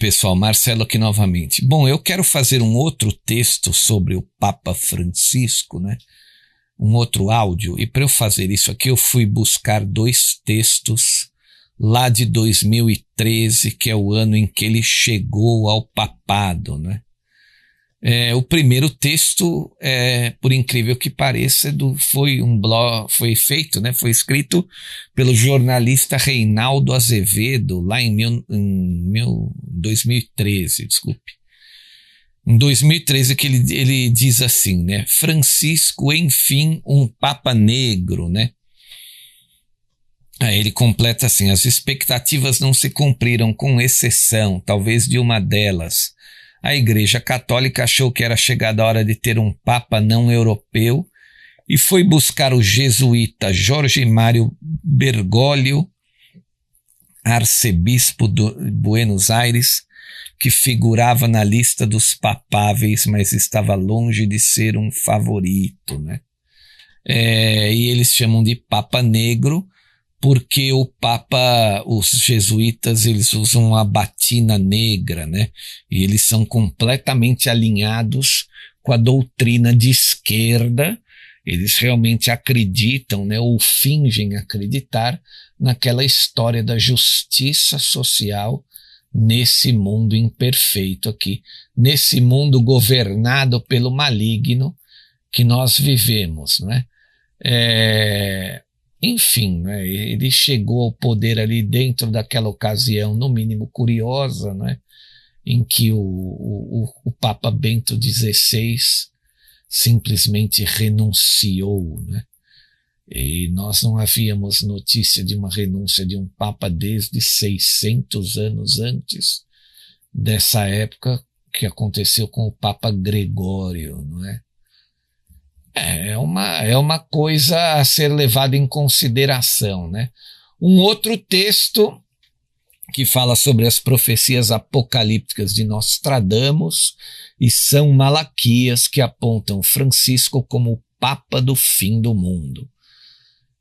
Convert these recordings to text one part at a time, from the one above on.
pessoal, Marcelo aqui novamente. Bom, eu quero fazer um outro texto sobre o Papa Francisco, né? Um outro áudio, e para eu fazer isso aqui eu fui buscar 2 textos lá de 2013, que é o ano em que ele chegou ao papado, né? O primeiro texto, por incrível que pareça, foi feito, né? Foi escrito pelo jornalista Reinaldo Azevedo lá em 2013, desculpe. Em 2013 que ele diz assim, né? Francisco, enfim, um Papa negro, né? Aí ele completa assim: as expectativas não se cumpriram, com exceção, talvez, de uma delas. A Igreja Católica achou que era chegada a hora de ter um Papa não europeu e foi buscar o jesuíta Jorge Mário Bergoglio, arcebispo de Buenos Aires, que figurava na lista dos papáveis, mas estava longe de ser um favorito, né? E eles chamam de Papa Negro, porque os jesuítas, eles usam a batina negra, né? E eles são completamente alinhados com a doutrina de esquerda. Eles realmente acreditam, né? Ou fingem acreditar naquela história da justiça social nesse mundo imperfeito aqui, nesse mundo governado pelo maligno que nós vivemos, né? Enfim, né, ele chegou ao poder ali dentro daquela ocasião, no mínimo curiosa, né, em que o Papa Bento XVI simplesmente renunciou, né, e nós não havíamos notícia de uma renúncia de um Papa desde 600 anos antes dessa época que aconteceu com o Papa Gregório, não é? É uma coisa a ser levada em consideração, né? Um outro texto que fala sobre as profecias apocalípticas de Nostradamus e São Malaquias, que apontam Francisco como o Papa do fim do mundo.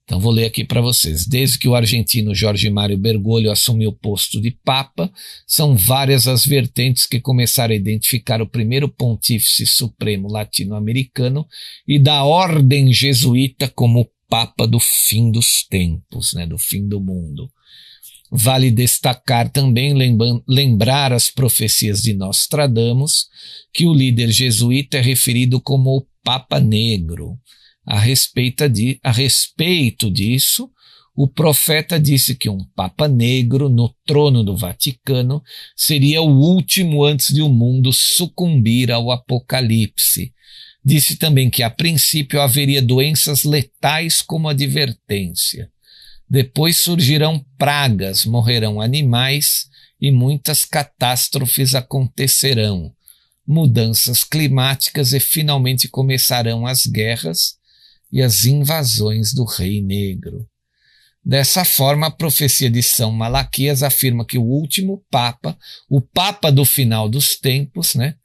Então vou ler aqui para vocês. Desde que o argentino Jorge Mário Bergoglio assumiu o posto de Papa, são várias as vertentes que começaram a identificar o primeiro pontífice supremo latino-americano e da ordem jesuíta como o Papa do fim dos tempos, né, do fim do mundo. Vale destacar também, lembrar as profecias de Nostradamus, que o líder jesuíta é referido como o Papa Negro. A respeito disso, o profeta disse que um Papa negro no trono do Vaticano seria o último antes de o mundo sucumbir ao apocalipse. Disse também que a princípio haveria doenças letais como advertência. Depois surgirão pragas, morrerão animais e muitas catástrofes acontecerão. Mudanças climáticas e finalmente começarão as guerras e as invasões do Rei Negro. Dessa forma, a profecia de São Malaquias afirma que o último Papa, o Papa do final dos tempos, né,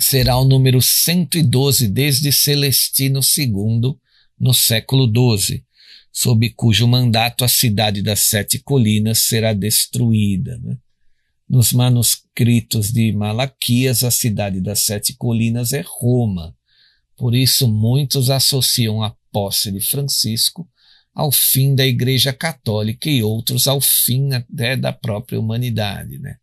será o número 112 desde Celestino II, no século XII, sob cujo mandato a cidade das 7 colinas será destruída, né? Nos manuscritos de Malaquias, a cidade das 7 colinas é Roma. Por isso, muitos associam a posse de Francisco ao fim da Igreja Católica e outros ao fim até da própria humanidade, né?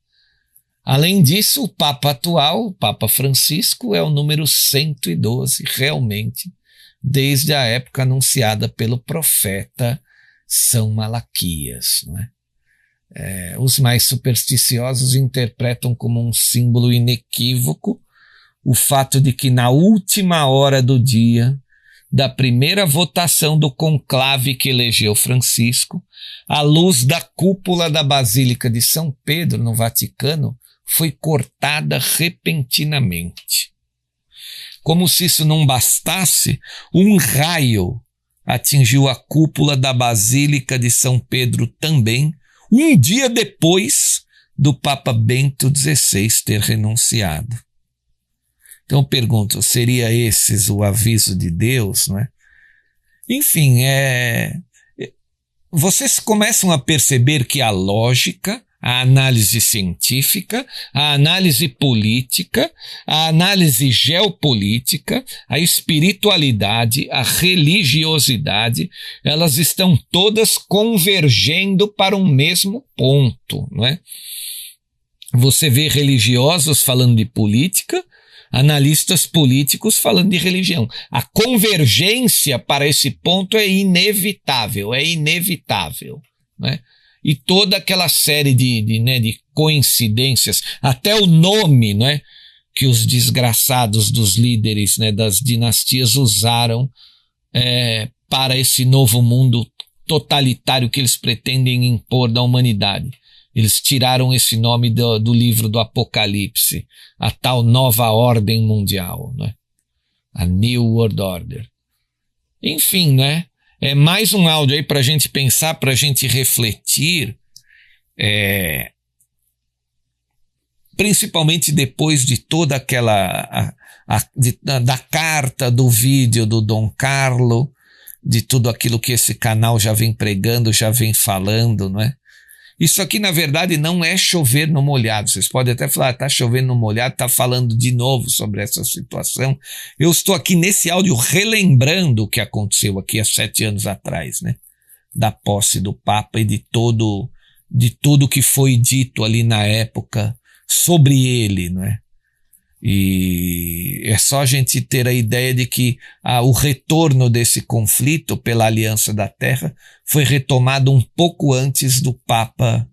Além disso, o Papa atual, o Papa Francisco, é o número 112, realmente, desde a época anunciada pelo profeta São Malaquias, né? Os mais supersticiosos interpretam como um símbolo inequívoco o fato de que na última hora do dia da primeira votação do conclave que elegeu Francisco, a luz da cúpula da Basílica de São Pedro, no Vaticano, foi cortada repentinamente. Como se isso não bastasse, um raio atingiu a cúpula da Basílica de São Pedro também, um dia depois do Papa Bento XVI ter renunciado. Então eu pergunto, seria esse o aviso de Deus, não é? Enfim, vocês começam a perceber que a lógica, a análise científica, a análise política, a análise geopolítica, a espiritualidade, a religiosidade, elas estão todas convergendo para um mesmo ponto, não é? Você vê religiosos falando de política, analistas políticos falando de religião. A convergência para esse ponto é inevitável, não é? E toda aquela série de coincidências, até o nome, não é, que os desgraçados dos líderes, né, das dinastias usaram para esse novo mundo totalitário que eles pretendem impor da humanidade. Eles tiraram esse nome do livro do Apocalipse, a tal nova ordem mundial, né? A New World Order. Enfim, né? É mais um áudio aí para a gente pensar, para a gente refletir, principalmente depois de toda aquela da carta, do vídeo do Dom Carlo, de tudo aquilo que esse canal já vem pregando, já vem falando, não é? Isso aqui, na verdade, não é chover no molhado. Vocês podem até falar, está chovendo no molhado, está falando de novo sobre essa situação. Eu estou aqui nesse áudio relembrando o que aconteceu aqui há 7 anos atrás, né? Da posse do Papa e de tudo que foi dito ali na época sobre ele, não é? E é só a gente ter a ideia de que o retorno desse conflito pela Aliança da Terra foi retomado um pouco antes do Papa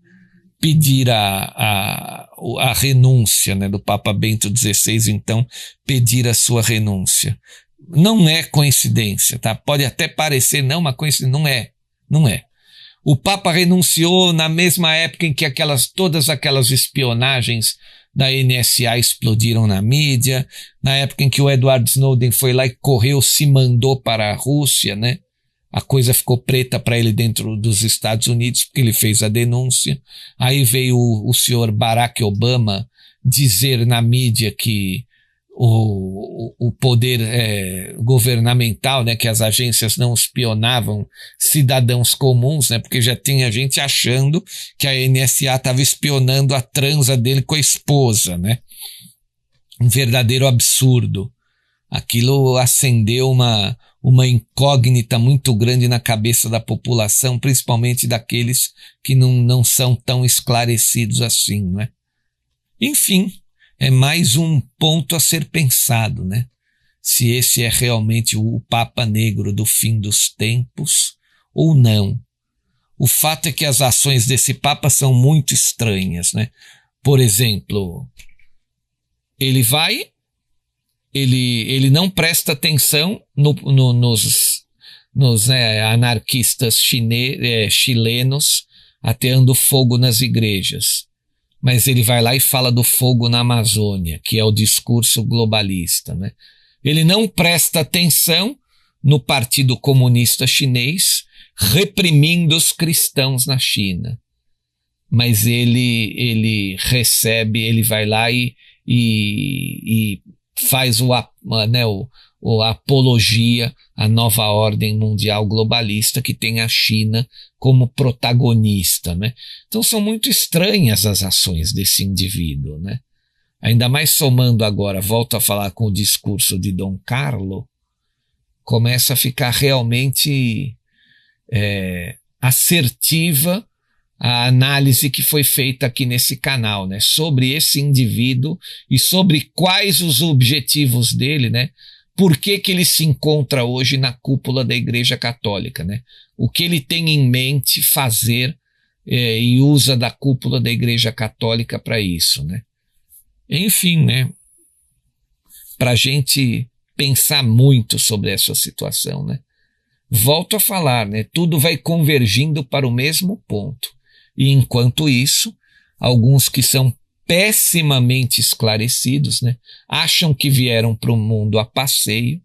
pedir a renúncia, né, do Papa Bento XVI, então, pedir a sua renúncia. Não é coincidência, tá? Pode até parecer não uma coincidência, não é. O Papa renunciou na mesma época em que todas aquelas espionagens da NSA explodiram na mídia, na época em que o Edward Snowden foi lá e correu, se mandou para a Rússia, né? A coisa ficou preta para ele dentro dos Estados Unidos, porque ele fez a denúncia. Aí veio o senhor Barack Obama dizer na mídia que o poder governamental, né, que as agências não espionavam cidadãos comuns, né, porque já tinha gente achando que a NSA estava espionando a transa dele com a esposa, né? Um verdadeiro absurdo. Aquilo acendeu uma incógnita muito grande na cabeça da população, principalmente daqueles que não são tão esclarecidos assim, não é? Enfim, é mais um ponto a ser pensado, né? Se esse é realmente o Papa Negro do fim dos tempos ou não. O fato é que as ações desse Papa são muito estranhas, né? Por exemplo, ele não presta atenção nos anarquistas chilenos ateando fogo nas igrejas. Mas ele vai lá e fala do fogo na Amazônia, que é o discurso globalista, né? Ele não presta atenção no Partido Comunista Chinês reprimindo os cristãos na China. Mas ele vai lá e faz a apologia à nova ordem mundial globalista que tem a China como protagonista, né? Então são muito estranhas as ações desse indivíduo, né? Ainda mais somando agora, volto a falar com o discurso de Dom Carlo, começa a ficar realmente assertiva a análise que foi feita aqui nesse canal, né, sobre esse indivíduo e sobre quais os objetivos dele, né, por que ele se encontra hoje na cúpula da Igreja Católica, né, o que ele tem em mente fazer e usa da cúpula da Igreja Católica para isso, né. Enfim, né, para a gente pensar muito sobre essa situação, né. Volto a falar, né, tudo vai convergindo para o mesmo ponto. E enquanto isso, alguns que são pessimamente esclarecidos, né, acham que vieram para o mundo a passeio,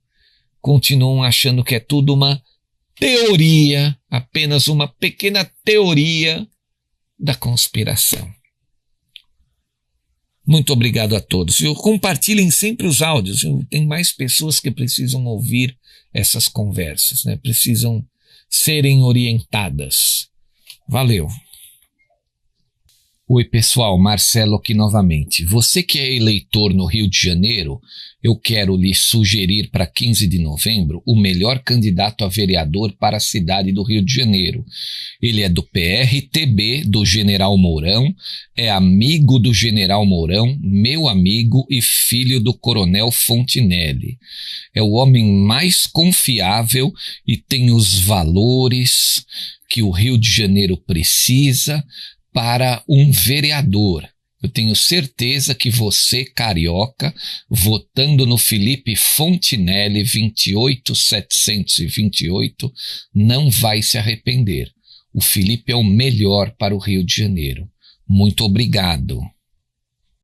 continuam achando que é tudo uma teoria, apenas uma pequena teoria da conspiração. Muito obrigado a todos. Compartilhem sempre os áudios. Tem mais pessoas que precisam ouvir essas conversas, né? Precisam serem orientadas. Valeu. Oi pessoal, Marcelo aqui novamente. Você que é eleitor no Rio de Janeiro, eu quero lhe sugerir para 15 de novembro o melhor candidato a vereador para a cidade do Rio de Janeiro. Ele é do PRTB do General Mourão, é amigo do General Mourão, meu amigo e filho do Coronel Fontinelli. É o homem mais confiável e tem os valores que o Rio de Janeiro precisa para um vereador. Eu tenho certeza que você, carioca, votando no Felipe Fontinelli 28728, não vai se arrepender. O Felipe é o melhor para o Rio de Janeiro. Muito obrigado.